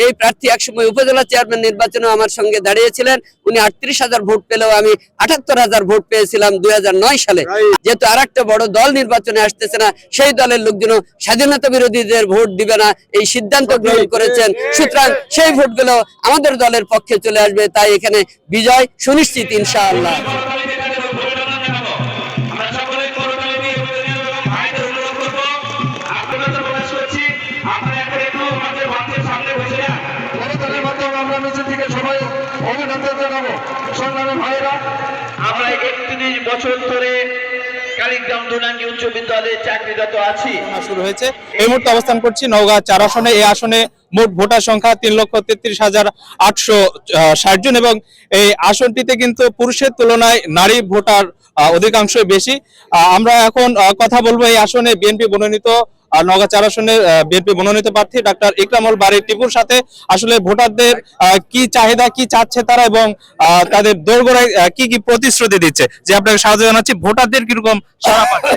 এই প্রার্থী একসময় উপজেলা চেয়ারম্যান নির্বাচনে আমার সঙ্গে দাঁড়িয়েছিলেন। উনি ৩৮,০০০ ভোট পেলেও আমি ৭৮,০০০ ভোট পেয়েছিলাম ২০০৯ সালে। যেহেতু আরেকটা বড় দল নির্বাচনে আসতেছে না, সেই দলের লোকজন স্বাধীনতা বিরোধীদের ভোট দিবে না এই সিদ্ধান্ত গ্রহণ করেছেন। সুতরাং সেই ভোটগুলো আমাদের দলের পক্ষে চলে আসবে, তাই এখানে বিজয় সুনিশ্চিত ইনশাআল্লাহ। আমরা ৩১ বছর ধরে কালীগ্রাম দুনাঙ্গি উচ্চ বিদ্যালয়ে চাকরিরত আছি। শুরু হয়েছে। এই মুহূর্তে অবস্থান করছি নওগাঁ ৪ আসনে। এই আসনে মোট ভোটার সংখ্যা ৩,৩৩,৮৬০ জন এবং এই আসনটিতে কিন্তু পুরুষের তুলনায় নারী ভোটার অধিকাংশই বেশি। আমরা এখন কথা বলবো এই আসনে বিএনপি মনোনীত নওগাঁ ৪ আসনের বিএনপি মনোনীত প্রার্থী ডাক্তার ইকরামুল বারী টিপুর সাথে। আসলে ভোটারদের কি চাহিদা, কি চাচ্ছে তারা এবং তাদের দোরগোড়ায় কি কি প্রতিশ্রুতি দিচ্ছে, যে আপনাকে স্বাগত জানাচ্ছি। ভোটারদের কিরকম সাড়া পাচ্ছে?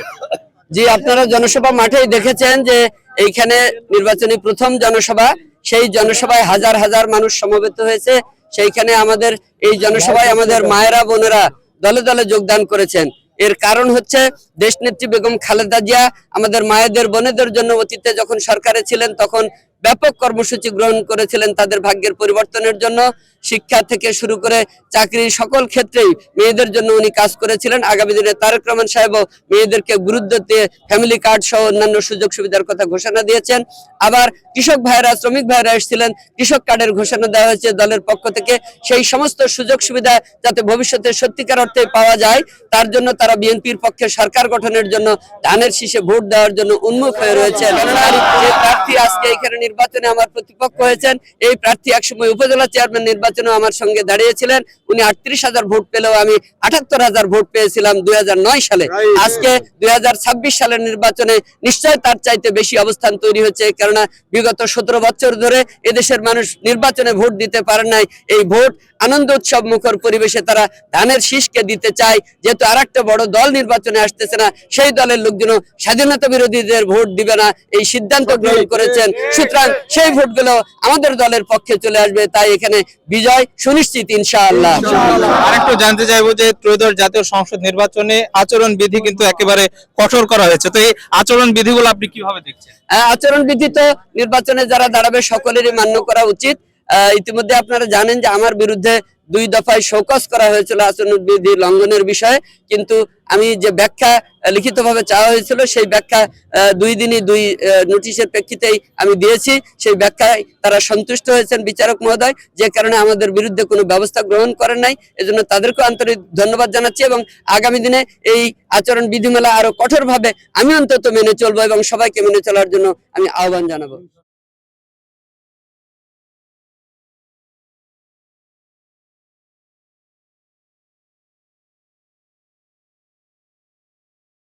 জি, আপনারা জনসভা মাঠেই দেখেছেন যে এইখানে নির্বাচনী প্রথম জনসভা, সেই জনসভায় হাজার হাজার মানুষ সমবেত হয়েছে। সেইখানে আমাদের এই জনসভায় আমাদের মায়েরা বোনেরা দলে দলে যোগদান করেছেন। এর কারণ হচ্ছে দেশনেত্রী বেগম খালেদা জিয়া আমাদের মায়েদের বোনেদের জন্য অতীতে যখন সরকারে ছিলেন তখন ব্যাপক কর্মসূচি গ্রহণ করেছিলেন তাদের ভাগ্যের পরিবর্তনের জন্য। শিক্ষা থেকে শুরু করে চাকরি সকল ক্ষেত্রেই মেয়েদের জন্য উনি কাজ করেছিলেন। আগামী দিনে তারেক রহমান সাহেবও মেয়েদেরকে গুরুত্ব দিয়ে ফ্যামিলি কার্ড সহ অন্যান্য সুযোগ সুবিধার কথা ঘোষণা দিয়েছেন। আবার কৃষক ভাইরা, শ্রমিক ভাইরা এসেছিলেন, কৃষক কার্ডের ঘোষণা দেওয়া হয়েছে দলের পক্ষ থেকে। সেই সমস্ত সুযোগ সুবিধা যাতে ভবিষ্যতে সত্যিকার অর্থে পাওয়া যায় তার জন্য তারা বিএনপির পক্ষে সরকার গঠনের জন্য ধানের শীষে ভোট দেওয়ার জন্য উন্মুখ হয়ে রয়েছেন। যে প্রার্থী আজকে এখানে নির্বাচনে আমার প্রতিপক্ষ হয়েছেন, এই প্রার্থী একসময় উপজেলা চেয়ারম্যান নির্বাচনে আমার সঙ্গে দাঁড়িয়েছিলেন। উনি ৩৮,০০০ ভোট পেলেও আমি ৭৮,০০০ ভোট পেয়েছিলাম ২০০৯ সালে। আজকে ২০২৬ সালের নির্বাচনে নিশ্চয় তার চাইতে বেশি অবস্থান তৈরি হচ্ছে, কেননা বিগত ১৭ বছর ধরে এদেশের মানুষ নির্বাচনে ভোট দিতে পারেন নাই। এই ভোট আনন্দ উৎসব মুখর পরিবেশে তারা ধানের শীষকে দিতে চায়। যেহেতু আরেকটা বড় দল নির্বাচনে আসতেছে না, সেই দলের লোকজন স্বাধীনতা বিরোধীদের ভোট দিবে না এই সিদ্ধান্ত গ্রহণ করেছেন। সুতরাং সেই ভোটগুলো আমাদের দলের পক্ষে চলে আসবে, তাই এখানে বিজয় সুনিশ্চিত ইনশাআল্লাহ। আরেকটু জানতে চাইবো যে ত্রয়োদশ জাতীয় সংসদ নির্বাচনে আচরণ বিধি কিন্তু একেবারে কঠোর করা হয়েছে, তো এই আচরণ বিধিগুলো আপনি কিভাবে দেখছেন? আচরণ বিধি তো নির্বাচনে যারা দাঁড়াবে সকলেরই মান্য করা উচিত। ইতিমধ্যে আপনারা জানেন যে আমার বিরুদ্ধে 2 দফায় শোকজ করা হয়েছিল আচরণ বিধি লঙ্ঘনের বিষয়ে, কিন্তু আমি যে ব্যাখ্যা লিখিতভাবে চাওয়া হয়েছিল সেই ব্যাখ্যা 2 দিনই 2 নোটিশের প্রেক্ষিতেই আমি দিয়েছি। সেই ব্যাখ্যায় তারা সন্তুষ্ট হয়েছেন বিচারক মহোদয়, যে কারণে আমাদের বিরুদ্ধে কোনো ব্যবস্থা গ্রহণ করেন নাই। এজন্য তাদেরকেও আন্তরিক ধন্যবাদ জানাচ্ছি এবং আগামী দিনে এই আচরণ বিধিমালা আরো কঠোরভাবে আমি অন্তত মেনে চলবো এবং সবাইকে মেনে চলার জন্য আমি আহ্বান জানাবো।